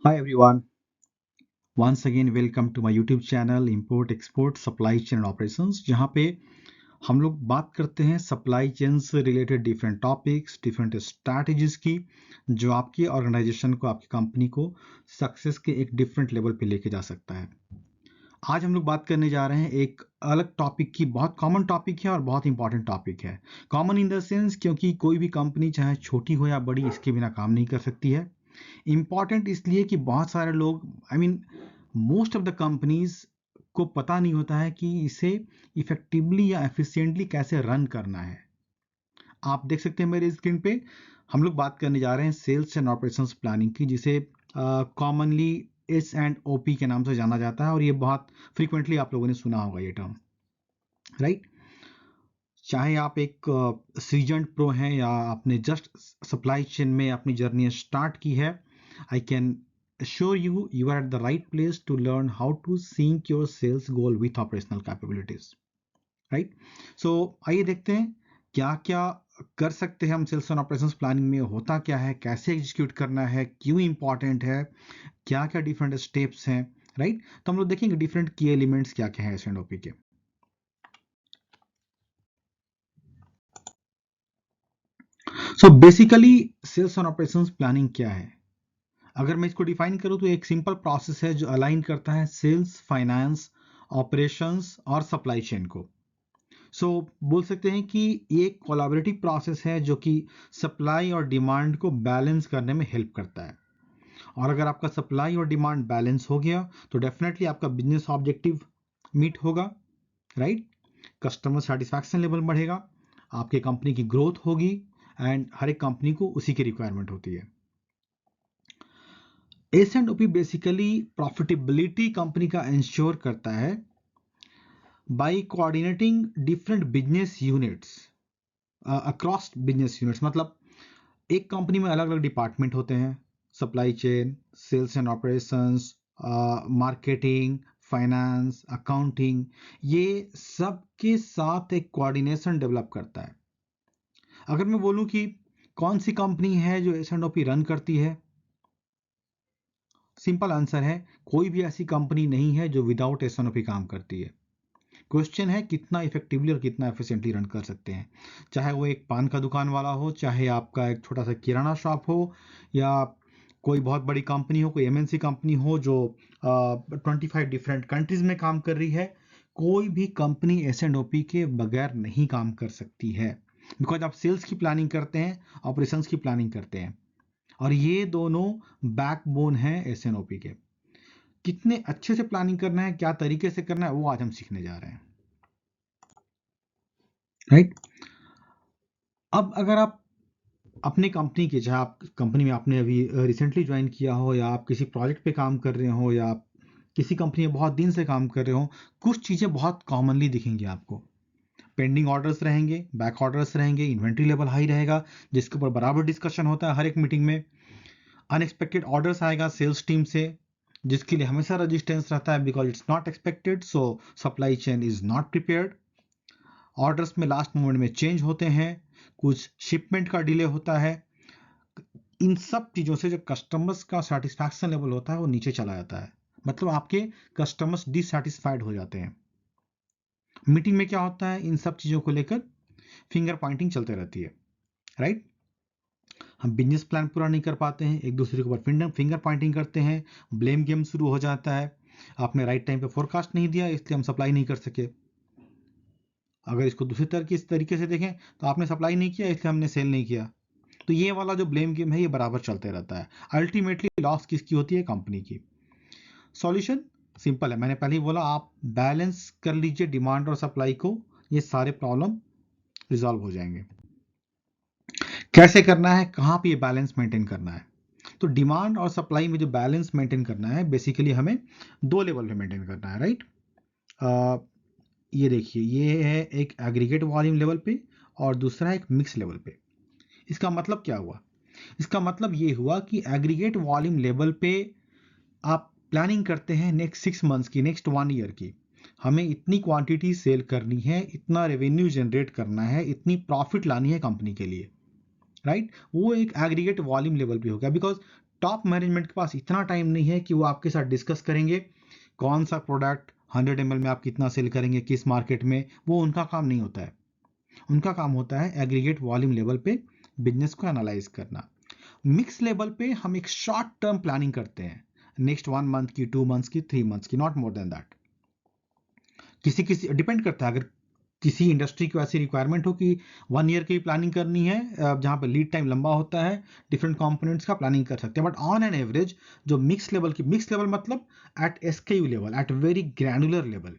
Hi everyone, once again welcome to my YouTube channel Import Export Supply Chain and Operations जहाँ पे हम लोग बात करते हैं सप्लाई चेन से related different topics different strategies की जो आपकी ऑर्गेनाइजेशन को आपकी कंपनी को सक्सेस के एक डिफरेंट लेवल पे लेके जा सकता है। आज हम लोग बात करने जा रहे हैं एक अलग टॉपिक की। बहुत कॉमन टॉपिक है और बहुत इंपॉर्टेंट टॉपिक है। कॉमन इन द सेंस क्योंकि कोई भी कंपनी चाहे छोटी हो या बड़ी इसके बिना काम नहीं कर सकती है। इम्पॉर्टेंट इसलिए कि बहुत सारे लोग मोस्ट ऑफ द कंपनीज को पता नहीं होता है कि इसे इफेक्टिवली या एफिशिएंटली कैसे रन करना है। आप देख सकते हैं मेरे स्क्रीन पे हम लोग बात करने जा रहे हैं सेल्स एंड ऑपरेशंस प्लानिंग की, जिसे कॉमनली S&OP के नाम से जाना जाता है और ये बहुत फ्रीक्वेंटली आप लोगों ने सुना होगा ये टर्म, राइट। चाहे आप एक सीजन प्रो हैं या आपने जस्ट सप्लाई चेन में अपनी जर्नी स्टार्ट की है, I can assure you are at the right place to learn how to sync your sales goal with operational capabilities, right? So आइए देखते हैं क्या क्या कर सकते हैं हम सेल्स एंड ऑपरेशंस प्लानिंग में। होता क्या है, कैसे एग्जीक्यूट करना है, क्यों इंपॉर्टेंट है, क्या क्या डिफरेंट स्टेप्स हैं, राइट। तो हम लोग देखेंगे डिफरेंट की एलिमेंट्स क्या क्या है S&OP के। So basically sales and operations planning क्या है? अगर मैं इसको डिफाइन करूं तो एक सिंपल प्रोसेस है जो अलाइन करता है सेल्स, फाइनेंस, ऑपरेशंस और सप्लाई चेन को। बोल सकते हैं कि ये एक कोलैबोरेटिव प्रोसेस है जो कि सप्लाई और डिमांड को बैलेंस करने में हेल्प करता है। और अगर आपका सप्लाई और डिमांड बैलेंस हो गया तो डेफिनेटली आपका बिजनेस ऑब्जेक्टिव मीट होगा, राइट। कस्टमर सेटिस्फैक्शन लेवल बढ़ेगा, आपके कंपनी की ग्रोथ होगी एंड हर एक कंपनी को उसी की रिक्वायरमेंट होती है। S&OP बेसिकली प्रॉफिटेबिलिटी कंपनी का इंश्योर करता है by coordinating different business units across business units. मतलब एक कंपनी में अलग अलग डिपार्टमेंट होते हैं, supply chain, sales and operations, marketing, finance, accounting, ये सब के साथ एक कोऑर्डिनेशन डेवलप करता है। अगर मैं बोलूं कि कौन सी कंपनी है जो S&OP रन करती है, सिंपल आंसर है कोई भी ऐसी कंपनी नहीं है जो विदाउट S&OP काम करती है। क्वेश्चन है कितना इफेक्टिवली और कितना एफिशिएंटली रन कर सकते हैं। चाहे वो एक पान का दुकान वाला हो, चाहे आपका एक छोटा सा किराना शॉप हो, या कोई बहुत बड़ी कंपनी हो, कोई MNC कंपनी हो जो 25 डिफरेंट कंट्रीज में काम कर रही है, कोई भी कंपनी S&OP के बगैर नहीं काम कर सकती है। बिकॉज आप सेल्स की प्लानिंग करते हैं, ऑपरेशंस की प्लानिंग करते हैं, और ये दोनों बैकबोन है S&OP के। कितने अच्छे से प्लानिंग करना है, क्या तरीके से करना है, वो आज हम सीखने जा रहे हैं, राइट। अब अगर आप अपने कंपनी के, चाहे आप कंपनी में आपने अभी रिसेंटली ज्वाइन किया हो, या आप किसी प्रोजेक्ट पे काम कर रहे हो, या आप किसी कंपनी में बहुत दिन से काम कर रहे हो, कुछ चीज़ें बहुत कॉमनली दिखेंगी आपको। पेंडिंग ऑर्डर्स रहेंगे, बैक ऑर्डर्स रहेंगे, इन्वेंट्री लेवल हाई रहेगा जिसके ऊपर बराबर डिस्कशन होता है हर एक मीटिंग में। अनएक्सपेक्टेड ऑर्डर्स आएगा सेल्स टीम से जिसके लिए हमेशा रजिस्टेंस रहता है, because it's not expected, so supply chain is not prepared. Orders में लास्ट मोमेंट में चेंज होते हैं, कुछ शिपमेंट का डिले होता है। इन सब चीज़ों से जो कस्टमर्स का सेटिस्फैक्शन लेवल होता है वो नीचे चला जाता है। मतलब आपके कस्टमर्स डिससेटिस्फाइड हो जाते हैं। मीटिंग में क्या होता है, इन सब चीज़ों को लेकर फिंगर पॉइंटिंग चलते रहती है, राइट। हम बिजनेस प्लान पूरा नहीं कर पाते हैं, एक दूसरे के ऊपर फिंगर पॉइंटिंग करते हैं, ब्लेम गेम शुरू हो जाता है। आपने राइट टाइम पे फोरकास्ट नहीं दिया इसलिए हम सप्लाई नहीं कर सके। अगर इसको दूसरी तरह की इस तरीके से देखें तो आपने सप्लाई नहीं किया इसलिए हमने सेल नहीं किया। तो ये वाला जो ब्लेम गेम है ये बराबर चलते रहता है। अल्टीमेटली लॉस किसकी होती है, कंपनी की। सॉल्यूशन सिंपल है, मैंने पहले ही बोला, आप बैलेंस कर लीजिए डिमांड और सप्लाई को, ये सारे प्रॉब्लम रिजॉल्व हो जाएंगे। कैसे करना है, कहाँ पे ये बैलेंस मेंटेन करना है? तो डिमांड और सप्लाई में जो बैलेंस मेंटेन करना है बेसिकली हमें दो लेवल पे मेंटेन करना है, राइट। ये देखिए, ये है एक एग्रीगेट वॉल्यूम लेवल पे और दूसरा एक मिक्स लेवल पे। इसका मतलब क्या हुआ? इसका मतलब ये हुआ कि एग्रीगेट वॉल्यूम लेवल पे आप प्लानिंग करते हैं नेक्स्ट 6 मंथ्स की, नेक्स्ट 1 ईयर की। हमें इतनी क्वांटिटी सेल करनी है, इतना रेवेन्यू जनरेट करना है, इतनी प्रॉफिट लानी है कंपनी के लिए, राइट। वो एक एग्रीगेट वॉल्यूम लेवल पे हो गया, बिकॉज टॉप मैनेजमेंट के पास इतना टाइम नहीं है कि वो आपके साथ डिस्कस करेंगे कौन सा प्रोडक्ट 100 ml में आप कितना सेल करेंगे किस मार्केट में। वो उनका काम नहीं होता है। उनका काम होता है एग्रीगेट वॉल्यूम लेवल पे बिजनेस को एनालाइज करना। मिक्स लेवल पे हम एक शॉर्ट टर्म प्लानिंग करते हैं, नेक्स्ट 1 मंथ की, 2 मंथ्स की, 3 मंथ्स की, नॉट मोर देन दैट। किसी किसी डिपेंड करता है, अगर किसी इंडस्ट्री की ऐसी रिक्वायरमेंट हो कि 1 ईयर की प्लानिंग करनी है, जहां पर लीड टाइम लंबा होता है, डिफरेंट कंपोनेंट्स का प्लानिंग कर सकते हैं। बट ऑन एन एवरेज जो मिक्स लेवल मतलब at SKU level, at very granular level,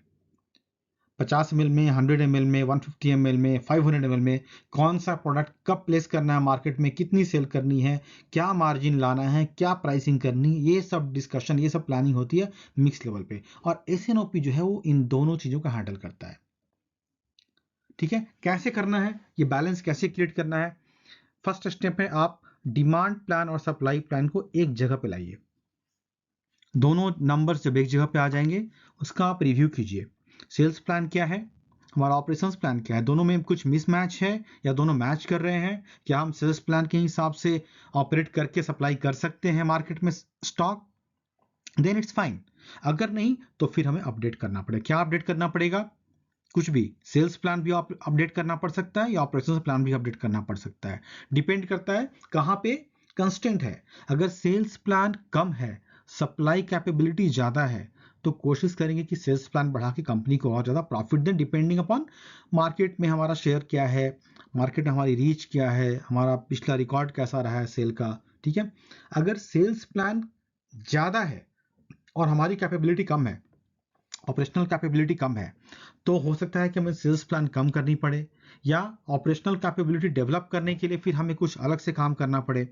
50 ml में, 100 ml में, 150 ml में, 500 ml में कौन सा प्रोडक्ट कब प्लेस करना है मार्केट में, कितनी सेल करनी है, क्या मार्जिन लाना है, क्या प्राइसिंग करनी, ये सब डिस्कशन, ये सब प्लानिंग होती है मिक्स लेवल पे। और एसएनओपी जो है वो इन दोनों चीजों का हैंडल करता है। ठीक है, कैसे करना है, ये बैलेंस कैसे क्रिएट करना है। फर्स्ट स्टेप है आप डिमांड प्लान और सप्लाई प्लान को एक जगह पे लाइए। दोनों नंबर्स जब एक जगह पे आ जाएंगे उसका आप रिव्यू कीजिए। सेल्स प्लान क्या है, हमारा ऑपरेशंस प्लान क्या है, दोनों में कुछ मिसमैच है या दोनों मैच कर रहे हैं, क्या हम सेल्स प्लान के हिसाब से ऑपरेट करके सप्लाई कर सकते हैं मार्केट में स्टॉक, देन इट्स फाइन। अगर नहीं तो फिर हमें अपडेट करना पड़ेगा। क्या अपडेट करना पड़ेगा, कुछ भी, सेल्स प्लान भी अपडेट करना पड़ सकता है या ऑपरेशंस प्लान भी अपडेट करना पड़ सकता है, डिपेंड करता है कहां पे कंस्टेंट है। अगर सेल्स प्लान कम है, सप्लाई कैपेबिलिटी ज्यादा है, तो कोशिश करेंगे कि सेल्स प्लान बढ़ा के कंपनी को और ज्यादा प्रॉफिट दें, डिपेंडिंग अपॉन मार्केट में हमारा शेयर क्या है, मार्केट में हमारी रीच क्या है, हमारा पिछला रिकॉर्ड कैसा रहा है सेल का। ठीक है, अगर सेल्स प्लान ज्यादा है और हमारी कैपेबिलिटी कम है, ऑपरेशनल कैपेबिलिटी कम है, तो हो सकता है कि हमें सेल्स प्लान कम करनी पड़े, या ऑपरेशनल कैपेबिलिटी डेवलप करने के लिए फिर हमें कुछ अलग से काम करना पड़े।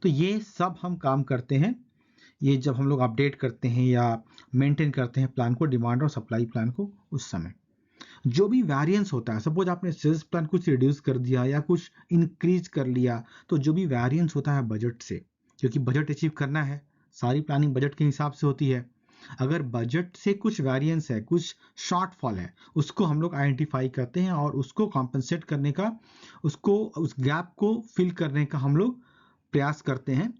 तो ये सब हम काम करते हैं, ये जब हम लोग अपडेट करते हैं या मेंटेन करते हैं प्लान को, डिमांड और सप्लाई प्लान को, उस समय जो भी वेरिएंस होता है, सपोज आपने सेल्स प्लान कुछ रिड्यूस कर दिया या कुछ इंक्रीज कर लिया, तो जो भी वेरिएंस होता है बजट से, क्योंकि बजट अचीव करना है, सारी प्लानिंग बजट के हिसाब से होती है। अगर बजट से कुछ वेरिएंस है, कुछ शॉर्टफॉल है, उसको हम लोग आइडेंटिफाई करते हैं और उसको कॉम्पनसेट करने का, उसको, उस गैप को फिल करने का हम लोग प्रयास करते हैं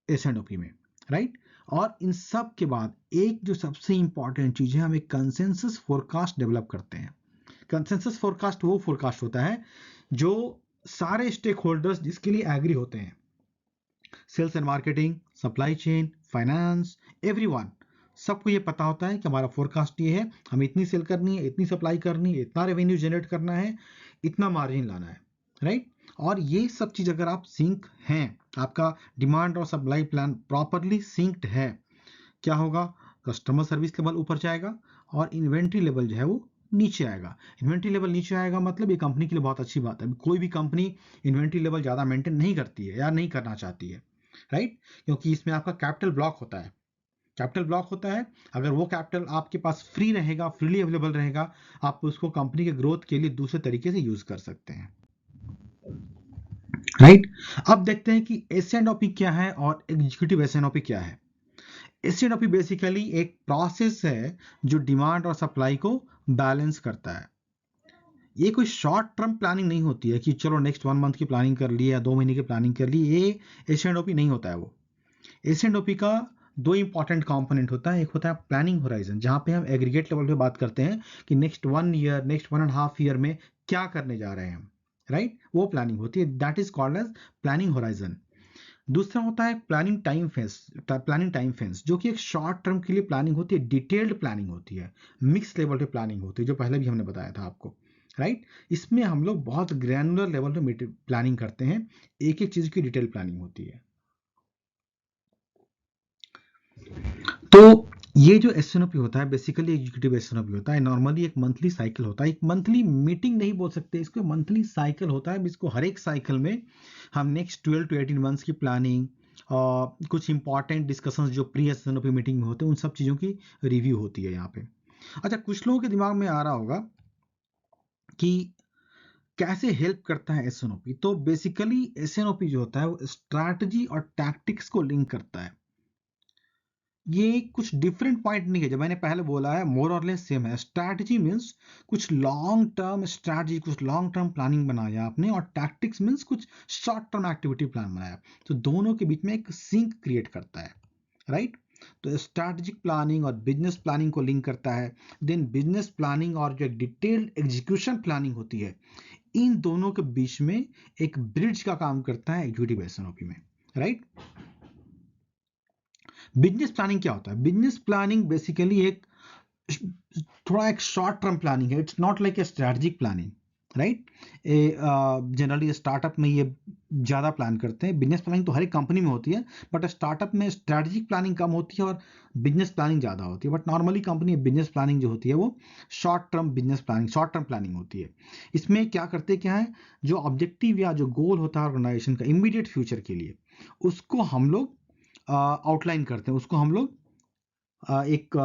एस&ओपी में, राइट। और इन सब के बाद एक जो सबसे इंपॉर्टेंट चीज है, हम एक कंसेंसस फोरकास्ट डेवलप करते हैं। कंसेंसस फोरकास्ट वो फोरकास्ट होता है जो सारे स्टेक होल्डर्स जिसके लिए एग्री होते हैं, sales and marketing, supply chain, finance, everyone, सबको ये पता होता है कि हमारा फोरकास्ट ये है, हमें इतनी सेल करनी है, इतनी सप्लाई करनी है, इतना रेवेन्यू जनरेट करना है, इतना मार्जिन लाना है, राइट। और ये सब चीज अगर आप सिंक हैं, आपका डिमांड और सप्लाई प्लान प्रॉपरली सिंक्ड है, क्या होगा, कस्टमर सर्विस लेवल ऊपर जाएगा और इन्वेंट्री लेवल जो है वो नीचे आएगा। इन्वेंट्री लेवल नीचे आएगा मतलब ये कंपनी के लिए बहुत अच्छी बात है। कोई भी कंपनी इन्वेंट्री लेवल ज्यादा मेंटेन नहीं करती है या नहीं करना चाहती है, राइट, क्योंकि इसमें आपका कैपिटल ब्लॉक होता है। कैपिटल ब्लॉक होता है, अगर वो कैपिटल आपके पास फ्री रहेगा, फ्रीली अवेलेबल रहेगा, आप उसको कंपनी के ग्रोथ के लिए दूसरे तरीके से यूज कर सकते हैं, राइट। अब देखते हैं कि एस&ओपी क्या है और एग्जीक्यूटिव एस&ओपी क्या है। एस&ओपी बेसिकली एक प्रोसेस है जो डिमांड और सप्लाई को बैलेंस करता है। ये कोई शॉर्ट टर्म प्लानिंग नहीं होती है कि चलो नेक्स्ट 1 मंथ की प्लानिंग कर ली या 2 महीने की प्लानिंग कर ली, ये एस&ओपी नहीं होता है। वो एस&ओपी का दो इंपॉर्टेंट कंपोनेंट होता है, एक होता है प्लानिंग होराइजन, जहां पे हम एग्रीगेट लेवल पे बात करते हैं कि नेक्स्ट 1 ईयर, नेक्स्ट 1.5 ईयर में क्या करने जा रहे हैं हम, राइट, वो प्लानिंग होती है, that is called as planning horizon. दूसरा होता है प्लानिंग टाइम फेंस, जो कि एक शॉर्ट टर्म के लिए प्लानिंग होती है, डिटेल्ड प्लानिंग होती है, मिक्स लेवल पे प्लानिंग होती है, जो पहले भी हमने बताया था आपको, राइट। इसमें हम लोग बहुत ग्रैनुलर लेवल पे प्लानिंग करते हैं, एक एक चीज की डिटेल प्लानिंग होती है। तो ये जो एस&ओपी होता है बेसिकली एग्जीक्यूटिव एस&ओपी होता है, नॉर्मली एक मंथली साइकिल होता है, एक मंथली मीटिंग नहीं बोल सकते इसको, मंथली साइकिल होता है। इसको हर एक साइकिल में हम नेक्स्ट 12 to 18 मंथ्स की प्लानिंग और कुछ इंपॉर्टेंट डिस्कशंस जो प्री एस&ओपी मीटिंग में होते हैं, उन सब चीज़ों की रिव्यू होती है यहाँ पे। अच्छा, कुछ लोगों के दिमाग में आ रहा होगा कि कैसे हेल्प करता है एस&ओपी। तो बेसिकली एस&ओपी जो होता है वो स्ट्रैटेजी और टैक्टिक्स को लिंक करता है। ये कुछ डिफरेंट पॉइंट नहीं है, जब मैंने पहले बोला है मोर और लेस सेम है। स्ट्रैटेजी मीन्स कुछ लॉन्ग टर्म स्ट्रैटेजी, कुछ लॉन्ग टर्म प्लानिंग बनाया आपने, और टैक्टिक्स मीन्स कुछ शॉर्ट टर्म एक्टिविटी प्लान बनाया। तो दोनों के बीच में एक सिंक क्रिएट करता है, राइट। तो स्ट्रैटेजिक प्लानिंग और बिजनेस प्लानिंग को लिंक करता है। देन बिजनेस प्लानिंग और जो डिटेल्ड एग्जीक्यूशन प्लानिंग होती है, इन दोनों के बीच में एक ब्रिज का काम करता है एग्जीक्यूटिव एसएनओपी में, राइट। बिजनेस प्लानिंग क्या होता है? बिजनेस प्लानिंग बेसिकली एक थोड़ा एक शॉर्ट टर्म प्लानिंग है, it's not like a strategic planning, right. Generally startup में ये ज़्यादा प्लान करते हैं। बिजनेस प्लानिंग तो हर एक कंपनी में होती है, बट स्टार्टअप में स्ट्रैटेजिक प्लानिंग कम होती है और बिजनेस प्लानिंग ज़्यादा होती है। But normally company business planning जो होती है वो short term business planning, short term planning होती है। इसमें क्या करते क्या है, जो ऑब्जेक्टिव या जो गोल होता है ऑर्गेनाइजेशन का इमीडिएट फ्यूचर के लिए, उसको हम लोग आउटलाइन करते हैं, उसको हम लोग एक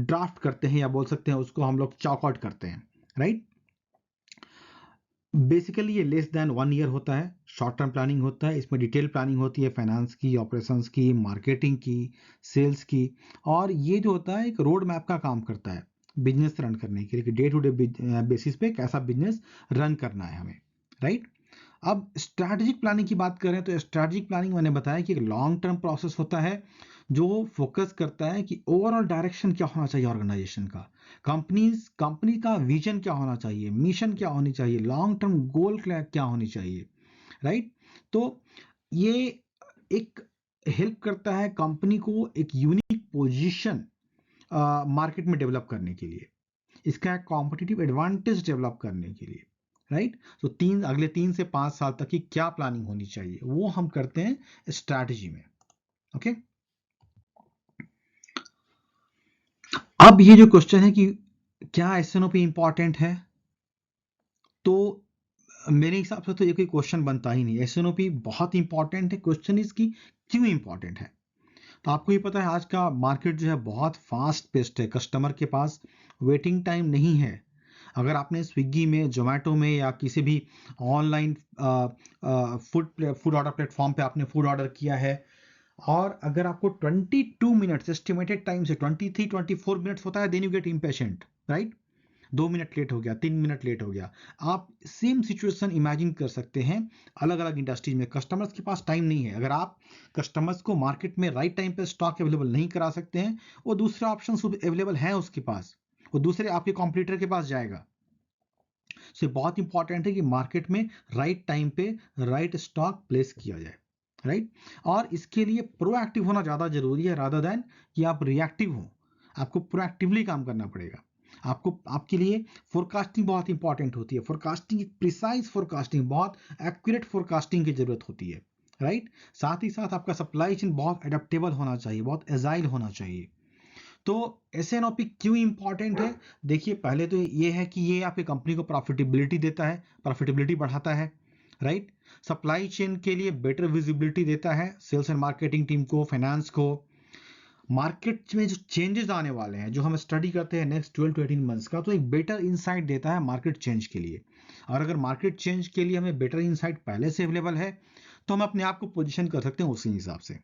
ड्राफ्ट करते हैं, या बोल सकते हैं उसको हम लोग चॉक आउट करते हैं, राइट। बेसिकली ये लेस देन 1 ईयर होता है, शॉर्ट टर्म प्लानिंग होता है। इसमें डिटेल प्लानिंग होती है फाइनेंस की, ऑपरेशंस की, मार्केटिंग की, सेल्स की। और ये जो होता है एक रोड मैप का काम करता है बिजनेस रन करने के लिए, डे टू डे बेसिस पे कैसा बिजनेस रन करना है हमें, राइट। अब स्ट्रैटेजिक प्लानिंग की बात करें तो स्ट्रैटेजिक प्लानिंग मैंने बताया कि एक लॉन्ग टर्म प्रोसेस होता है जो फोकस करता है कि ओवरऑल डायरेक्शन क्या होना चाहिए ऑर्गेनाइजेशन का, कंपनी का विजन क्या होना चाहिए, मिशन क्या होनी चाहिए, लॉन्ग टर्म गोल क्या होनी चाहिए, राइट। तो ये एक हेल्प करता है कंपनी को एक यूनिक पोजीशन मार्केट में डेवलप करने के लिए, इसका कॉम्पिटिटिव एडवांटेज डेवलप करने के लिए, राइट। तो अगले 3 से 5 साल तक की क्या प्लानिंग होनी चाहिए वो हम करते हैं स्ट्रैटेजी में, ओके। अब ये जो क्वेश्चन है कि क्या एसएनओपी इंपॉर्टेंट है, तो मेरे हिसाब से तो ये कोई क्वेश्चन बनता ही नहीं। एसएनओपी बहुत इंपॉर्टेंट है, क्वेश्चन इसकी क्यों इंपॉर्टेंट है। तो आपको ये पता है आज का मार्केट जो है बहुत फास्ट पेस्ड है, कस्टमर के पास वेटिंग टाइम नहीं है। अगर आपने स्विगी में, जोमेटो में या किसी भी ऑनलाइन फूड ऑर्डर प्लेटफॉर्म पे आपने फूड ऑर्डर किया है, और अगर आपको 22 मिनट्स एस्टिमेटेड टाइम से 23-24 मिनट्स होता है, then you get impatient, right. 2 minute late हो गया, 3 मिनट लेट हो गया। आप सेम सिचुएशन इमेजिन कर सकते हैं अलग अलग इंडस्ट्रीज में। कस्टमर्स के पास टाइम नहीं है, अगर आप कस्टमर्स को मार्केट में राइट टाइम पे स्टॉक अवेलेबल नहीं करा सकते हैं, वो दूसरा ऑप्शन अवेलेबल है उसके पास, वो दूसरे आपके कॉम्पिटिटर के पास जाएगा। सो बहुत इंपॉर्टेंट है कि मार्केट में राइट टाइम पे राइट स्टॉक प्लेस किया जाए, राइट। और इसके लिए प्रोएक्टिव होना ज़्यादा जरूरी है रादर देन कि आप रिएक्टिव हो। आपको प्रोएक्टिवली काम करना पड़ेगा। आपको, आपके लिए फोरकास्टिंग बहुत इंपॉर्टेंट होती है। फोरकास्टिंग, प्रिसाइज फोरकास्टिंग, बहुत एक्यूरेट फोरकास्टिंग की जरूरत होती है, राइट। साथ ही साथ आपका सप्लाई चेन बहुत एडेप्टेबल होना चाहिए, बहुत एजाइल होना चाहिए। तो एसएनओपी क्यों इंपॉर्टेंट है? देखिए, पहले तो ये है कि ये आपकी कंपनी को प्रॉफिटेबिलिटी देता है, प्रॉफिटेबिलिटी बढ़ाता है, राइट। सप्लाई चेन के लिए बेटर विजिबिलिटी देता है सेल्स एंड मार्केटिंग टीम को, फाइनेंस को। मार्केट में जो चेंजेस आने वाले हैं, जो हम स्टडी करते हैं नेक्स्ट 12 to 18 मंथ्स का, तो एक बेटर इंसाइट देता है मार्केट चेंज के लिए। और अगर मार्केट चेंज के लिए हमें बेटर इंसाइट पहले से अवेलेबल है, तो हम अपने आप को पोजिशन कर सकते हैं उसी हिसाब से।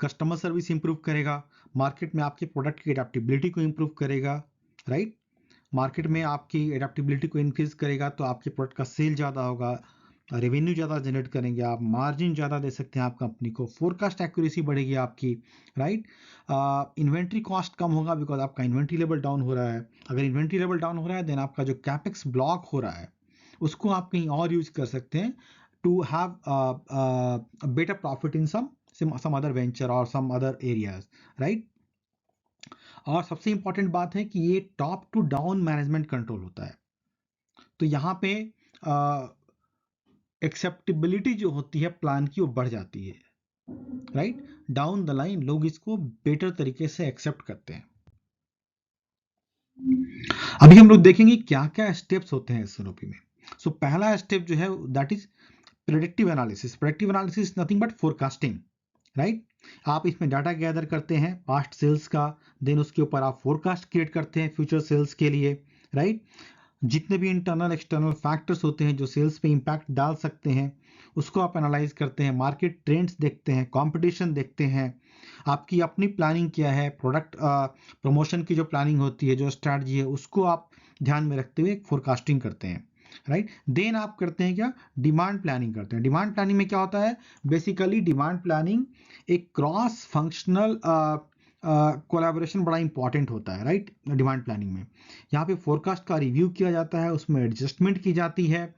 कस्टमर सर्विस इंप्रूव करेगा, मार्केट में आपके प्रोडक्ट की एडेप्टेबिलिटी को इंप्रूव करेगा, राइट। मार्केट में आपकी एडेप्टेबिलिटी को इंक्रीज करेगा तो आपके प्रोडक्ट का सेल ज़्यादा होगा, रेवेन्यू ज़्यादा जनरेट करेंगे आप, मार्जिन ज़्यादा दे सकते हैं आप कंपनी को, फोरकास्ट एक्यूरेसी बढ़ेगी आपकी, राइट। इन्वेंट्री कॉस्ट कम होगा बिकॉज आपका इन्वेंट्री लेवल डाउन हो रहा है। अगर इन्वेंट्री लेवल डाउन हो रहा है देन आपका जो कैपेक्स ब्लॉक हो रहा है उसको आप कहीं और यूज कर सकते हैं to have better profit in some other venture or some other areas, right। और सबसे इंपॉर्टेंट बात है कि ये top to down management control होता है। तो यहाँ पे एक्सेप्टेबिलिटी जो होती है प्लान की वो बढ़ जाती है, राइट। डाउन द लाइन लोग इसको बेटर तरीके से एक्सेप्ट करते हैं। अभी हम लोग देखेंगे क्या क्या स्टेप्स होते हैं एसएनओपी में। सो पहला स्टेप जो है that is predictive analysis. Predictive analysis nothing but forecasting, right. आप इसमें डाटा गैदर करते हैं पास्ट सेल्स का, देन उसके ऊपर आप फोरकास्ट क्रिएट करते हैं फ्यूचर सेल्स के लिए, राइट। जितने भी इंटरनल एक्सटर्नल फैक्टर्स होते हैं जो सेल्स पे इंपैक्ट डाल सकते हैं उसको आप एनालाइज करते हैं, मार्केट ट्रेंड्स देखते हैं, कंपटीशन देखते हैं, आपकी अपनी प्लानिंग क्या है, प्रोडक्ट प्रमोशन की जो प्लानिंग होती है, जो स्ट्रैटेजी है, उसको आप ध्यान में रखते हुए फोरकास्टिंग करते हैं, राइट। देन आप करते हैं क्या, डिमांड प्लानिंग करते हैं। डिमांड प्लानिंग में क्या होता है, बेसिकली डिमांड प्लानिंग एक क्रॉस फंक्शनल कोलैबोरेशन बड़ा इंपॉर्टेंट होता है, राइट। डिमांड प्लानिंग में यहाँ पे फोरकास्ट का रिव्यू किया जाता है, उसमें एडजस्टमेंट की जाती है,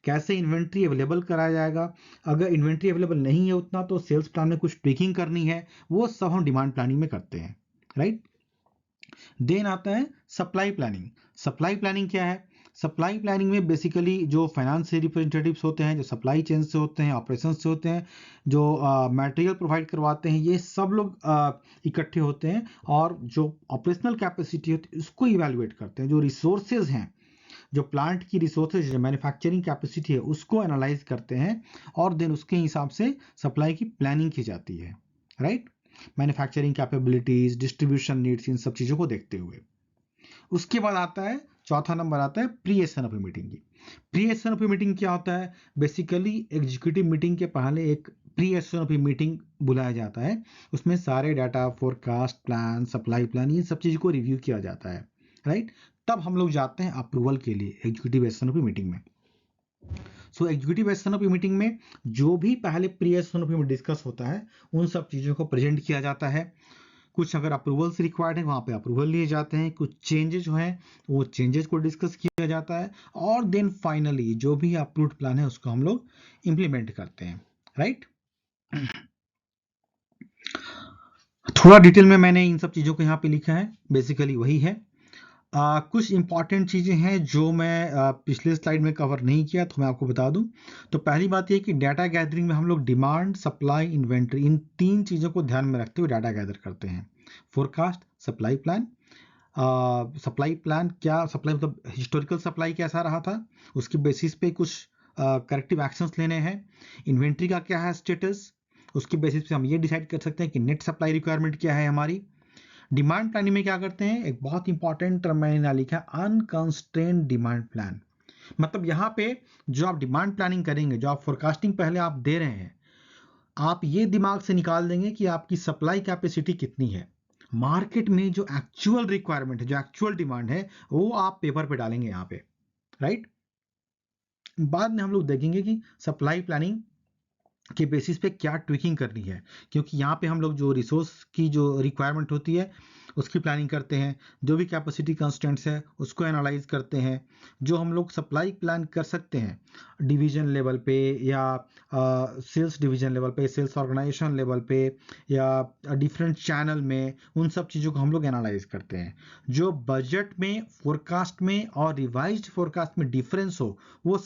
कैसे इन्वेंट्री अवेलेबल कराया जाएगा, अगर इन्वेंट्री अवेलेबल नहीं है उतना तो सेल्स प्लान में कुछ ट्विकिंग करनी है, वो सब हम डिमांड प्लानिंग में करते हैं, राइट। देन आता है सप्लाई प्लानिंग। सप्लाई प्लानिंग क्या है, सप्लाई प्लानिंग में बेसिकली जो फाइनेंस से रिप्रेजेंटेटिव्स होते हैं, जो सप्लाई चेन से होते हैं, ऑपरेशन से होते हैं, जो मटेरियल प्रोवाइड करवाते हैं, ये सब लोग इकट्ठे होते हैं और जो ऑपरेशनल कैपेसिटी होती है उसको इवेलुएट करते हैं, जो रिसोर्सेज हैं, जो प्लांट की रिसोर्सेज, जो मैन्युफैक्चरिंग कैपेसिटी है, उसको एनालाइज करते हैं और देन उसके हिसाब से सप्लाई की प्लानिंग की जाती है, right. Manufacturing capabilities, distribution needs, इन सब चीज़ों को देखते हुए उसके बाद आता है चौथा नंबर आता है प्री एसएनओपी मीटिंग की। प्री एसएनओपी मीटिंग क्या होता है, बेसिकली एग्जीक्यूटिव मीटिंग के पहले एक प्री एसएनओपी मीटिंग बुलाया जाता है, उसमें सारे data, forecast plan, supply plan, ये सब चीज़ को रिव्यू किया जाता है, राइट। तब हम लोग जाते हैं अप्रूवल के लिए एग्जीक्यूटिव एसएनओपी मीटिंग में। सो एग्जीक्यूटिव एसएनओपी मीटिंग में जो भी पहले प्री एसएनओपी में डिस्कस होता है उन सब चीज़ों को प्रेजेंट किया जाता है। कुछ अगर अप्रूवल्स रिक्वायर्ड है वहाँ पे अप्रूवल लिए जाते हैं, कुछ चेंजेस जो हैं वो चेंजेस को डिस्कस किया जाता है और देन फाइनली जो भी अप्रूव्ड प्लान है उसको हम लोग इम्प्लीमेंट करते हैं, राइट। थोड़ा डिटेल में मैंने इन सब चीज़ों को यहाँ पे लिखा है, बेसिकली वही है। कुछ इंपॉर्टेंट चीज़ें हैं जो मैं पिछले स्लाइड में कवर नहीं किया तो मैं आपको बता दूं। तो पहली बात यह कि डाटा गैदरिंग में हम लोग डिमांड, सप्लाई, इन्वेंट्री, इन तीन चीज़ों को ध्यान में रखते हुए डाटा गैदर करते हैं। Forecast, supply plan. Supply plan क्या, सप्लाई मतलब हिस्टोरिकल सप्लाई कैसा रहा था, उसकी बेसिस पे कुछ करेक्टिव एक्शंस लेने हैं। इन्वेंट्री का क्या है स्टेटस, उसकी बेसिस पे हम ये डिसाइड कर सकते हैं कि नेट सप्लाई रिक्वायरमेंट क्या है हमारी। डिमांड प्लानिंग में क्या करते हैं, एक बहुत इंपॉर्टेंट टर्म मैंने यहाँ लिखा है, अनकंस्ट्रेन्ड डिमांड प्लान। मतलब यहाँ पे जो आप डिमांड प्लानिंग करेंगे, जो आप फोरकास्टिंग पहले आप दे रहे हैं, आप ये दिमाग से निकाल देंगे कि आपकी सप्लाई कैपेसिटी कितनी है, मार्केट में जो एक्चुअल रिक्वायरमेंट है, जो एक्चुअल डिमांड है, वो आप पेपर पे डालेंगे यहाँ पे, राइट। बाद में हम लोग देखेंगे कि सप्लाई प्लानिंग के बेसिस पे क्या ट्विकिंग करनी है, क्योंकि यहाँ पे हम लोग जो रिसोर्स की जो रिक्वायरमेंट होती है उसकी प्लानिंग करते हैं, जो भी कैपेसिटी कंस्ट्रेंट्स है उसको एनालाइज करते हैं, जो हम लोग सप्लाई प्लान कर सकते हैं डिवीजन लेवल पे या सेल्स डिवीजन लेवल पे, सेल्स ऑर्गेनाइजेशन लेवल पे या डिफरेंट चैनल में, उन सब चीज़ों को हम लोग एनालाइज करते हैं। जो बजट में, फोरकास्ट में और रिवाइज्ड फोरकास्ट में डिफरेंस हो, वो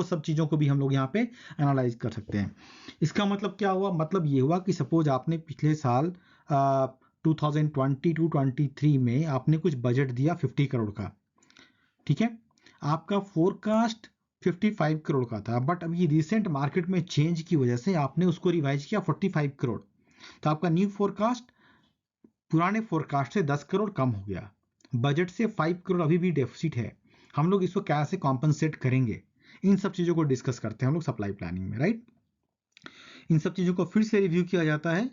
सब चीज़ों को भी हम लोग यहाँ पे एनालाइज कर सकते हैं। इसका मतलब क्या हुआ, मतलब ये हुआ कि सपोज आपने पिछले साल 2022-23 में आपने कुछ बजट दिया 50 करोड़ का, ठीक है। आपका फोरकास्ट 55 करोड़ का था, बट अभी रिसेंट मार्केट में चेंज की वजह से आपने उसको रिवाइज किया 45 करोड़, तो आपका न्यू फोरकास्ट पुराने फोरकास्ट से 10 करोड़ कम हो गया, बजट से 5 करोड़ अभी भी डेफिसिट है। हम लोग इसको कैसे कॉम्पनसेट करेंगे, इन सब चीज़ों को डिस्कस करते हैं हम लोग सप्लाई प्लानिंग में, राइट। इन सब चीज़ों को फिर से रिव्यू किया जाता है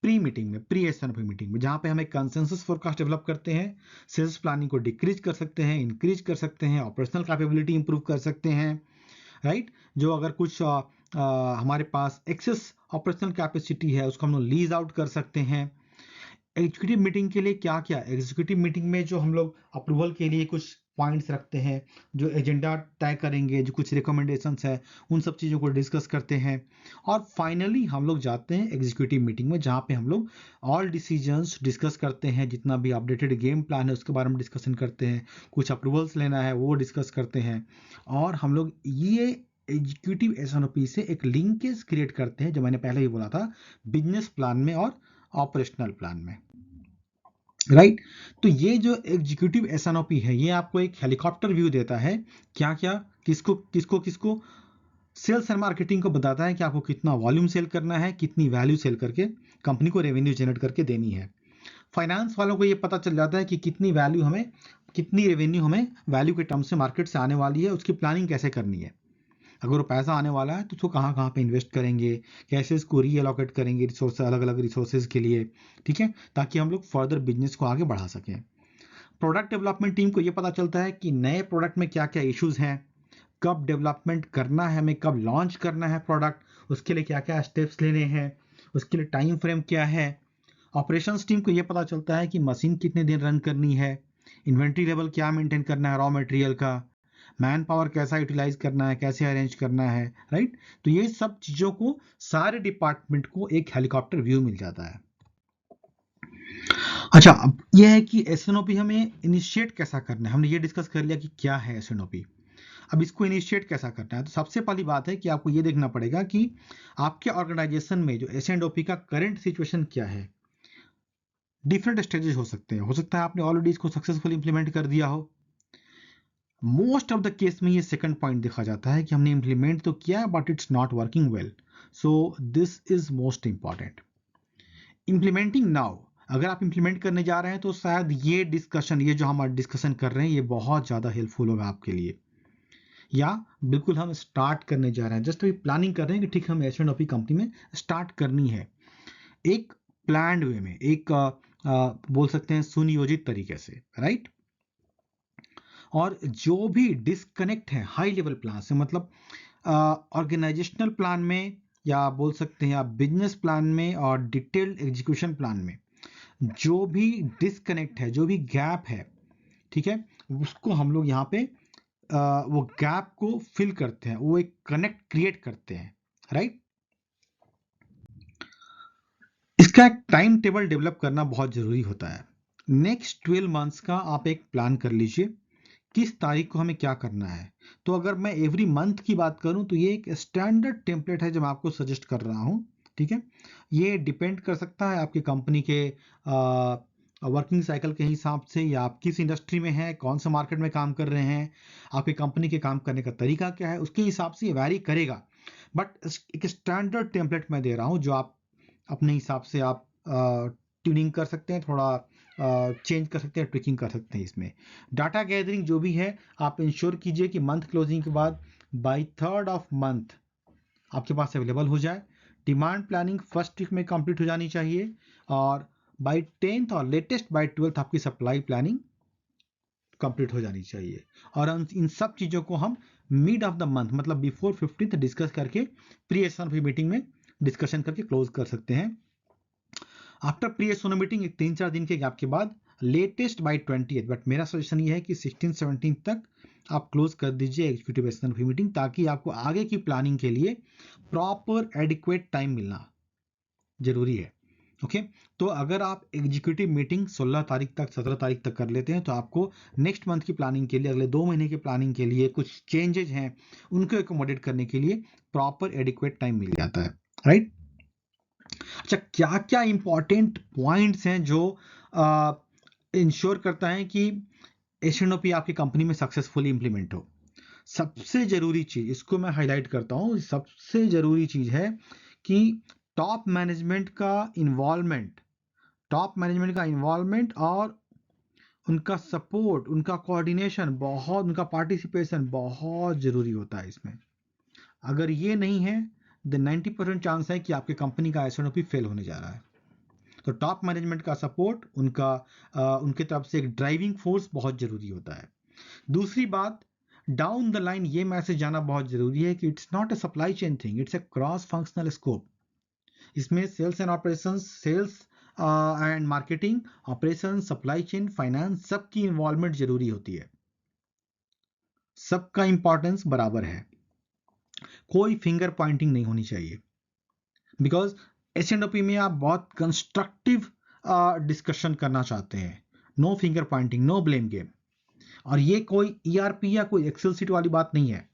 प्री मीटिंग में, प्री एसएनओपी मीटिंग में, जहाँ पे हम एक कंसेंसस फोरकास्ट डेवलप करते हैं, सेल्स प्लानिंग को डिक्रीज कर सकते हैं, इंक्रीज कर सकते हैं, ऑपरेशनल कैपेबिलिटी इंप्रूव कर सकते हैं, राइट। जो अगर कुछ हमारे पास एक्सेस ऑपरेशनल कैपेसिटी है उसको हम लोग लीज आउट कर सकते हैं। एग्जीक्यूटिव मीटिंग के लिए क्या क्या, एग्जीक्यूटिव मीटिंग में जो हम लोग अप्रूवल के लिए कुछ पॉइंट्स रखते हैं, जो एजेंडा तय करेंगे, जो कुछ रिकमेंडेशंस है, उन सब चीज़ों को डिस्कस करते हैं। और फाइनली हम लोग जाते हैं एग्जीक्यूटिव मीटिंग में, जहाँ पे हम लोग ऑल डिसीजंस डिस्कस करते हैं, जितना भी अपडेटेड गेम प्लान है उसके बारे में डिस्कशन करते हैं, कुछ अप्रूवल्स लेना है वो डिस्कस करते हैं, और हम लोग ये एग्जीक्यूटिव एसएनओपी से एक लिंकेज क्रिएट करते हैं, जो मैंने पहले ही बोला था, बिजनेस प्लान में और ऑपरेशनल प्लान में, राइट। तो ये जो एग्जीक्यूटिव एसएनओपी है ये आपको एक हेलीकॉप्टर व्यू देता है, क्या क्या, किसको किसको किसको, सेल्स एंड मार्केटिंग को बताता है कि आपको कितना वॉल्यूम सेल करना है, कितनी वैल्यू सेल करके कंपनी को रेवेन्यू जनरेट करके देनी है। फाइनेंस वालों को ये पता चल जाता है कि कितनी वैल्यू हमें, कितनी रेवेन्यू हमें वैल्यू के टर्म्स से मार्केट से आने वाली है, उसकी प्लानिंग कैसे करनी है। अगर वो पैसा आने वाला है तो उसको कहाँ कहाँ पे इन्वेस्ट करेंगे, कैसे इसको रीअलोकेट करेंगे रिसोर्स, अलग अलग रिसोर्सेज के लिए, ठीक है, ताकि हम लोग फर्दर बिजनेस को आगे बढ़ा सकें। प्रोडक्ट डेवलपमेंट टीम को ये पता चलता है कि नए प्रोडक्ट में क्या क्या इश्यूज हैं, कब डेवलपमेंट करना है, हमें कब लॉन्च करना है प्रोडक्ट, उसके लिए क्या क्या स्टेप्स लेने हैं, उसके लिए टाइम फ्रेम क्या है। ऑपरेशंस टीम को ये पता चलता है कि मशीन कितने दिन रन करनी है, इन्वेंट्री लेवल क्या मेंटेन करना है रॉ मटेरियल का, मैन पावर कैसा यूटिलाइज करना है, कैसे अरेंज करना है, राइट। तो ये सब चीज़ों को सारे डिपार्टमेंट को एक हेलीकॉप्टर व्यू मिल जाता है। अच्छा, अब यह है कि एसएनओपी हमें इनिशिएट कैसा करना है। हमने ये डिस्कस कर लिया कि क्या है एसएनओपी, अब इसको इनिशिएट कैसा करना है। तो सबसे पहली बात है कि आपको ये देखना पड़ेगा कि आपके ऑर्गेनाइजेशन में जो एसएनओपी का करंट सिचुएशन क्या है। डिफरेंट स्टेजेस हो सकते हैं, हो सकता है आपने ऑलरेडी इसको सक्सेसफुली इंप्लीमेंट कर दिया हो। मोस्ट ऑफ द केस में ये सेकंड पॉइंट देखा जाता है कि हमने इंप्लीमेंट तो किया है but it's not working well, so this is most important. Implementing now, अगर आप इंप्लीमेंट करने जा रहे हैं तो शायद ये डिस्कशन, ये जो हम डिस्कशन कर रहे हैं, ये बहुत ज़्यादा हेल्पफुल होगा आपके लिए। या बिल्कुल हम स्टार्ट करने जा रहे हैं, जस्ट अभी प्लानिंग कर रहे हैं कि ठीक हम एच&पी कंपनी में स्टार्ट करनी है, एक प्लान्ड वे में, एक बोल सकते हैं सुनियोजित तरीके से, राइट। और जो भी डिस्कनेक्ट है हाई लेवल प्लान से, मतलब ऑर्गेनाइजेशनल प्लान में, या बोल सकते हैं आप बिजनेस प्लान में और डिटेल्ड एग्जीक्यूशन प्लान में, जो भी डिस्कनेक्ट है, जो भी गैप है, ठीक है, उसको हम लोग यहाँ पे वो गैप को फिल करते हैं, वो एक कनेक्ट क्रिएट करते हैं, राइट। इसका एक टाइम टेबल डेवलप करना बहुत जरूरी होता है। नेक्स्ट 12 मंथ्स का आप एक प्लान कर लीजिए, किस तारीख को हमें क्या करना है। तो अगर मैं एवरी मंथ की बात करूं तो ये एक स्टैंडर्ड टेम्पलेट है जो मैं आपको सजेस्ट कर रहा हूं, ठीक है। ये डिपेंड कर सकता है आपकी कंपनी के वर्किंग साइकिल के हिसाब से, या आप किस इंडस्ट्री में हैं, कौन सा मार्केट में काम कर रहे हैं, आपकी कंपनी के काम करने का तरीका क्या है, उसके हिसाब से ये वैरी करेगा। बट एक स्टैंडर्ड टेम्पलेट मैं दे रहा हूँ जो आप अपने हिसाब से आप ट्यूनिंग कर सकते हैं, थोड़ा चेंज कर सकते हैं, ट्विकिंग कर सकते हैं। इसमें डाटा गैदरिंग जो भी है, आप इंश्योर कीजिए कि मंथ क्लोजिंग के बाद बाय 3rd ऑफ मंथ आपके पास अवेलेबल हो जाए। डिमांड प्लानिंग फर्स्ट वीक में कंप्लीट हो जानी चाहिए, और बाय 10th और लेटेस्ट बाय 12th आपकी सप्लाई प्लानिंग कंप्लीट हो जानी चाहिए। और इन सब चीज़ों को हम मिड ऑफ द मंथ, मतलब बिफोर 15th डिस्कस करके प्री एसएनओपी मीटिंग में डिस्कशन करके क्लोज कर सकते हैं। आफ्टर प्री एसओनो मीटिंग एक 3-4 दिन के गैप के बाद, लेटेस्ट बाय 20th, बट मेरा सजेशन ये है कि 16-17 तक आप क्लोज कर दीजिए एग्जीक्यूटिव एसओनो मीटिंग, ताकि आपको आगे की प्लानिंग के लिए प्रॉपर एडिक्वेट टाइम मिलना जरूरी है। ओके, तो अगर आप एग्जीक्यूटिव मीटिंग 16 तारीख तक, 17 तारीख तक कर लेते हैं तो आपको नेक्स्ट मंथ की प्लानिंग के लिए, अगले 2 महीने की प्लानिंग के लिए, कुछ चेंजेज हैं उनको एकोमोडेट करने के लिए प्रॉपर एडिक्वेट टाइम मिल जाता है, राइट। अच्छा, क्या क्या इंपॉर्टेंट पॉइंट्स हैं जो इंश्योर करता है कि एसएनओपी आपकी कंपनी में सक्सेसफुली इंप्लीमेंट हो। सबसे जरूरी चीज, इसको मैं हाईलाइट करता हूं, सबसे जरूरी चीज है कि टॉप मैनेजमेंट का इन्वॉल्वमेंट, और उनका सपोर्ट, उनका कोऑर्डिनेशन बहुत, उनका पार्टिसिपेशन बहुत जरूरी होता है इसमें। अगर ये नहीं है तो 90% चांस है कि आपकी कंपनी का एसएनओपी फेल होने जा रहा है। तो टॉप मैनेजमेंट का सपोर्ट, उनके तरफ से एक ड्राइविंग फोर्स बहुत जरूरी होता है। दूसरी बात, डाउन द लाइन ये मैसेज जाना बहुत जरूरी है कि it's not a supply chain thing, it's a cross functional scope. इसमें sales and operations, sales and marketing, operation, supply chain, finance, सबकी इन्वॉल्वमेंट जरूरी होती है, सबका इंपॉर्टेंस बराबर है, कोई फिंगर पॉइंटिंग नहीं होनी चाहिए। बिकॉज एसएनओपी में आप बहुत कंस्ट्रक्टिव डिस्कशन करना चाहते हैं, no finger pointing, no blame game. और ये कोई ईआरपी या कोई एक्सेल सीट वाली बात नहीं है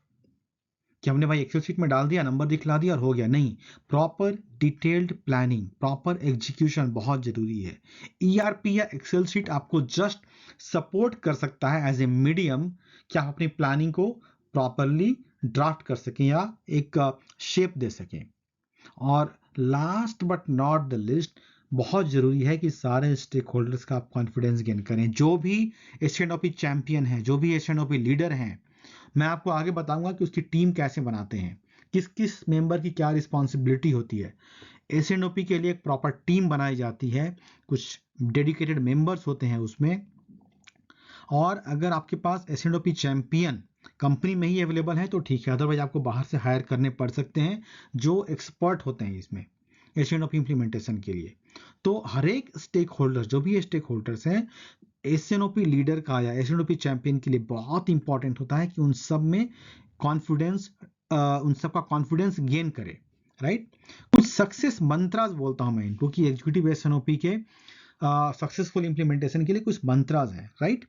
कि हमने भाई एक्सेल शीट में डाल दिया, नंबर दिखला दिया और हो गया, नहीं। Proper detailed planning, proper execution बहुत जरूरी है। ईआरपी या एक्सेल शीट आपको जस्ट सपोर्ट कर सकता है एज ए मीडियम, कि आप अपनी प्लानिंग को प्रॉपरली ड्राफ्ट कर सकें या एक शेप दे सकें। और last but not the list, बहुत जरूरी है कि सारे स्टेक होल्डर्स का आप कॉन्फिडेंस गेन करें। जो भी एसएनओपी चैंपियन है, जो भी एसएनओपी लीडर हैं, मैं आपको आगे बताऊंगा कि उसकी टीम कैसे बनाते हैं, किस किस मेंबर की क्या रिस्पॉन्सिबिलिटी होती है। एसएनओपी के लिए एक प्रॉपर टीम बनाई जाती है, कुछ डेडिकेटेड मेंबर्स होते हैं उसमें। और अगर आपके पास एसएनओपी चैंपियन कंपनी में ही अवेलेबल है तो ठीक है, अदरवाइज आपको बाहर से हायर करने पड़ सकते हैं जो एक्सपर्ट होते हैं इसमें एसएनओपी इंप्लीमेंटेशन के लिए। तो हर एक स्टेक होल्डर, जो भी स्टेक होल्डर्स हैं, एसएनओपी लीडर का या एसएनओपी चैंपियन के लिए बहुत इंपॉर्टेंट होता है कि उन सब में कॉन्फिडेंस, उन सब का कॉन्फिडेंस गेन करे, राइट। कुछ सक्सेस मंत्रास बोलता हूं मैं इनको, कि एग्जीक्यूटिव एसएनओपी के सक्सेसफुल इंप्लीमेंटेशन के लिए कुछ मंत्रास हैं, राइट।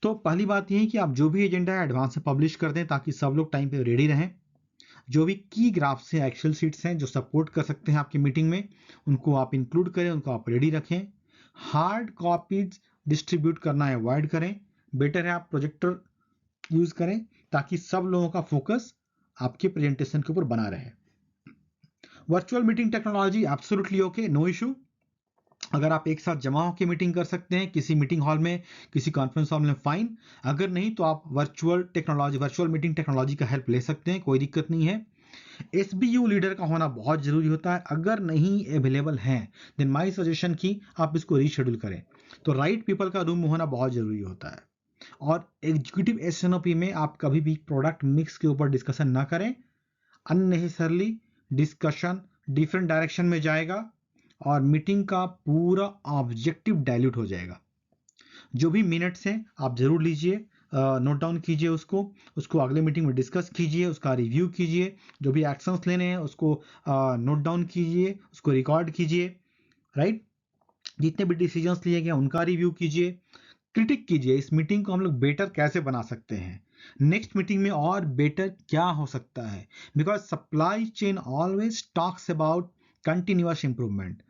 तो पहली बात यह है कि आप जो भी एजेंडा है एडवांस में पब्लिश कर दें ताकि सब लोग टाइम पे रेडी रहें। जो भी की ग्राफ्स हैं, एक्सेल शीट्स हैं जो सपोर्ट कर सकते हैं आपकी मीटिंग में, उनको आप इंक्लूड करें, उनको आप रेडी रखें। हार्ड कॉपीज डिस्ट्रीब्यूट करना अवॉइड करें, बेटर है आप प्रोजेक्टर यूज करें ताकि सब लोगों का फोकस आपके प्रेजेंटेशन के ऊपर बना रहे। Virtual meeting technology absolutely okay, no issue. अगर आप एक साथ जमा होकर मीटिंग कर सकते हैं किसी मीटिंग हॉल में, किसी कॉन्फ्रेंस हॉल में, फाइन। अगर नहीं तो आप वर्चुअल मीटिंग टेक्नोलॉजी का हेल्प ले सकते हैं, कोई दिक्कत नहीं है। एसबीयू लीडर का होना बहुत जरूरी होता है, अगर नहीं अवेलेबल है देन माय सजेशन कि आप इसको रीशेड्यूल करें। तो राइट पीपल का रूम होना बहुत जरूरी होता है। और एग्जीक्यूटिव एसएनओपी में आप कभी भी प्रोडक्ट मिक्स के ऊपर डिस्कशन ना करें, अननेसेसरली डिस्कशन डिफरेंट डायरेक्शन में जाएगा और मीटिंग का पूरा ऑब्जेक्टिव डाइल्यूट हो जाएगा। जो भी मिनट्स हैं आप जरूर लीजिए, नोट डाउन कीजिए, उसको अगले मीटिंग में डिस्कस कीजिए, उसका रिव्यू कीजिए, जो भी एक्शंस लेने हैं उसको नोट डाउन कीजिए, उसको रिकॉर्ड कीजिए, राइट। जितने भी डिसीजंस लिए गए उनका रिव्यू कीजिए, क्रिटिक कीजिए इस मीटिंग को हम लोग बेटर कैसे बना सकते हैं, नेक्स्ट मीटिंग में और बेटर क्या हो सकता है। Because supply chain always talks about continuous improvement,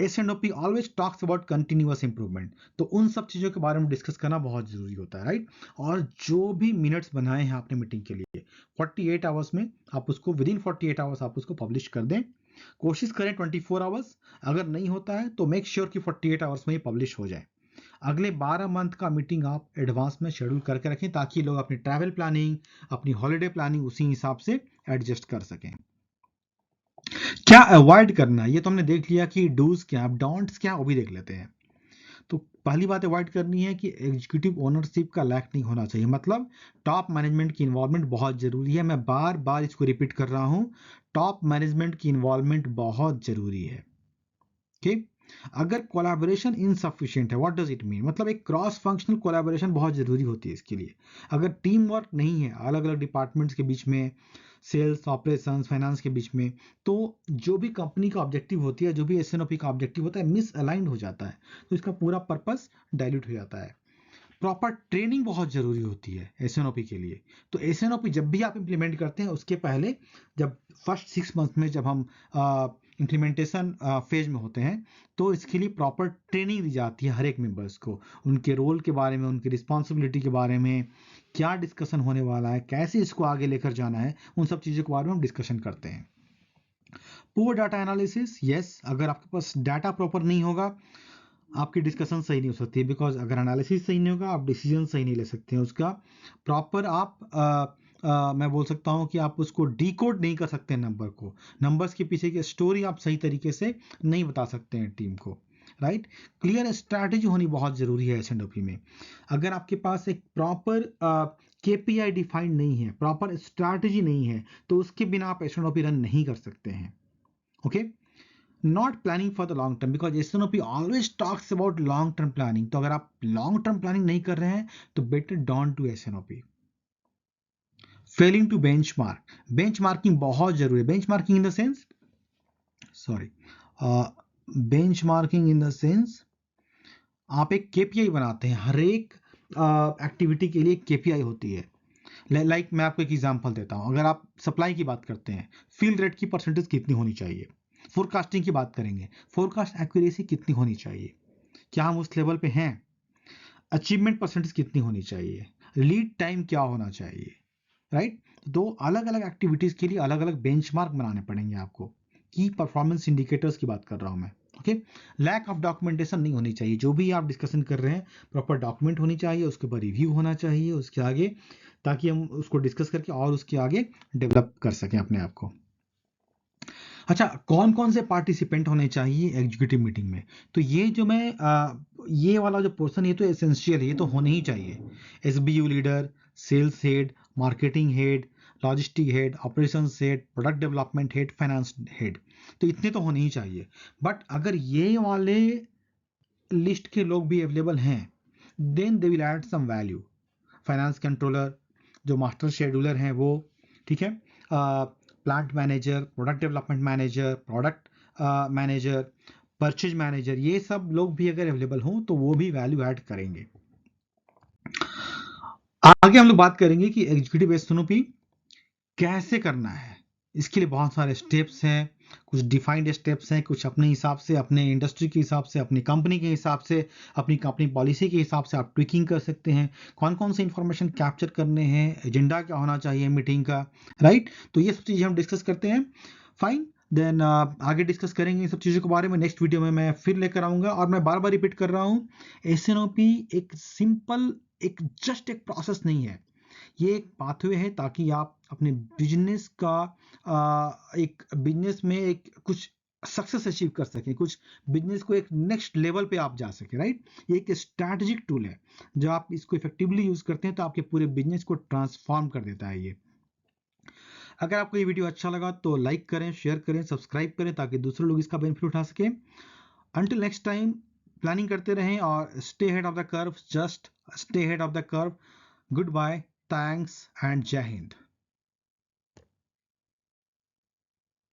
S N O P always talks about continuous improvement. तो उन सब चीज़ों के बारे में डिस्कस करना बहुत जरूरी होता है, राइट। और जो भी मिनट्स बनाए हैं आपने मीटिंग के लिए 48 आवर्स में, आप उसको विद इन 48 आवर्स आप उसको पब्लिश कर दें। कोशिश करें 24 आवर्स, अगर नहीं होता है तो मेक श्योर कि 48 आवर्स में ही पब्लिश हो जाए। अगले 12 मंथ का मीटिंग आप एडवांस में शेड्यूल करके रखें ताकि लोग अपनी ट्रैवल प्लानिंग, अपनी हॉलिडे प्लानिंग उसी हिसाब से एडजस्ट कर सकें। क्या अवॉइड करना है ये तो हमने देख लिया कि डूज क्या, डोंट्स क्या, वो भी देख लेते हैं। तो पहली बात अवॉइड करनी है कि एग्जीक्यूटिव ओनरशिप का लैक नहीं होना चाहिए, मतलब टॉप मैनेजमेंट की इन्वॉल्वमेंट बहुत जरूरी है। मैं बार बार इसको रिपीट कर रहा हूं, टॉप मैनेजमेंट की इन्वॉल्वमेंट बहुत जरूरी है। ठीक, अगर कोलैबोरेशन इनसफिशिएंट है, व्हाट डज इट मीन, मतलब एक क्रॉस फंक्शनल कोलैबोरेशन बहुत जरूरी होती है इसके लिए। अगर टीम वर्क नहीं है अलग अलग डिपार्टमेंट्स के बीच में, सेल्स, ऑपरेशंस, फाइनेंस के बीच में, तो जो भी कंपनी का ऑब्जेक्टिव होती है, जो भी एसएनओपी का ऑब्जेक्टिव होता है, मिस अलाइंड हो जाता है, तो इसका पूरा पर्पस डाइल्यूट हो जाता है। प्रॉपर ट्रेनिंग बहुत जरूरी होती है एसएनओपी के लिए। तो एसएनओपी जब भी आप इंप्लीमेंट करते हैं उसके पहले, जब फर्स्ट 6 मंथ में जब हम इंप्लीमेंटेशन फेज में होते हैं, तो इसके लिए प्रॉपर ट्रेनिंग दी जाती है हर एक मेंबर्स को, उनके रोल के बारे में, उनकी रिस्पॉन्सिबिलिटी के बारे में, क्या डिस्कशन होने वाला है, कैसे इसको आगे लेकर जाना है, उन सब चीज़ों के बारे में हम डिस्कशन करते हैं। पुअर डाटा एनालिसिस, यस, अगर आपके पास डाटा प्रॉपर नहीं होगा आपकी डिस्कशन सही नहीं हो सकती, बिकॉज अगर एनालिसिस सही नहीं होगा आप डिसीजन सही नहीं ले सकते हैं उसका प्रॉपर। आप मैं बोल सकता हूं कि आप उसको डिकोड नहीं कर सकते नंबर को, नंबर्स के पीछे की स्टोरी आप सही तरीके से नहीं बता सकते हैं टीम को, राइट। क्लियर स्ट्रैटेजी होनी बहुत जरूरी है एसएनओपी में। अगर आपके पास एक प्रॉपर केपीआई डिफाइंड नहीं है, प्रॉपर स्ट्रैटेजी नहीं है, तो उसके बिना आप एसएनओपी रन नहीं कर सकते हैं। Okay, not planning for the long term, because SNOP always talks about long term planning. तो अगर आप लॉन्ग टर्म प्लानिंग नहीं कर रहे हैं तो better don't do SNOP. Failing to benchmark, benchmarking बहुत जरूरी है। Benchmarking in the sense, sorry, benchmarking in the sense आप एक केपीआई बनाते हैं, हर एक एक्टिविटी के लिए एक केपीआई होती है। लाइक मैं आपको एक एग्जांपल देता हूं, अगर आप सप्लाई की बात करते हैं, फिल रेट की परसेंटेज कितनी होनी चाहिए। फोरकास्टिंग की बात करेंगे, फोरकास्ट एक्यूरेसी कितनी होनी चाहिए, क्या हम उस लेवल पे हैं। अचीवमेंट परसेंटेज कितनी होनी चाहिए, लीड टाइम क्या होना चाहिए, राइट। दो अलग अलग एक्टिविटीज के लिए अलग अलग बेंचमार्क बनाने पड़ेंगे आपको। की परफॉर्मेंस इंडिकेटर्स की बात कर रहा हूं मैं। ओके, लैक ऑफ डॉक्यूमेंटेशन नहीं होनी चाहिए, जो भी आप डिस्कशन कर रहे हैं प्रॉपर डॉक्यूमेंट होनी चाहिए, उसके ऊपर रिव्यू होना चाहिए, उसके आगे ताकि हम उसको डिस्कस करके और उसके आगे डेवलप कर सकें अपने आप को। अच्छा, कौन कौन से पार्टिसिपेंट होने चाहिए एग्जीक्यूटिव मीटिंग में? तो ये जो ये वाला जो पोर्शन, ये तो एसेंशियल है, ये तो होने ही चाहिए। SBU leader, sales head, marketing head, logistic head, operations head, product development head, finance head, तो इतने तो होने ही चाहिए। बट अगर ये वाले लिस्ट के लोग भी अवेलेबल हैं, then they will add some value. Finance controller, जो मास्टर शेड्यूलर हैं वो, ठीक है, plant manager, product development manager, product manager, purchase manager, ये सब लोग भी अगर अवेलेबल हों तो वो भी वैल्यू ऐड करेंगे। आगे हम लोग बात करेंगे कि एग्जीक्यूटिव एसओपी कैसे करना है। इसके लिए बहुत सारे स्टेप्स हैं, कुछ डिफाइंड स्टेप्स हैं, कुछ अपने हिसाब से, अपने इंडस्ट्री के हिसाब से, अपनी कंपनी के हिसाब से, अपनी कंपनी पॉलिसी के हिसाब से आप ट्विकिंग कर सकते हैं। कौन कौन से इंफॉर्मेशन कैप्चर करने हैं, एजेंडा क्या होना चाहिए मीटिंग का, राइट? तो ये सब चीज़ें हम डिस्कस करते हैं। फाइन, देन आगे डिस्कस करेंगे इन सब चीज़ों के बारे में। नेक्स्ट वीडियो में मैं फिर लेकर आऊँगा। और मैं बार बार रिपीट कर रहा हूँ, एसएनओपी एक सिंपल, एक जस्ट एक प्रोसेस नहीं है, ये एक पाथवे है ताकि आप अपने बिजनेस का एक बिजनेस में एक कुछ सक्सेस अचीव कर सकें, कुछ बिजनेस को एक नेक्स्ट लेवल पे आप जा सके, राइट? ये एक स्ट्रैटेजिक टूल है, जो आप इसको इफेक्टिवली यूज करते हैं तो आपके पूरे बिजनेस को ट्रांसफॉर्म कर देता है ये। अगर आपको ये वीडियो अच्छा लगा तो लाइक करें, शेयर करें, सब्सक्राइब करें ताकि दूसरे लोग इसका बेनिफिट उठा सकें। अंटिल नेक्स्ट टाइम, प्लानिंग करते रहें और stay ahead of the curve, just stay ahead of the curve. Good bye, thanks and जय हिंद।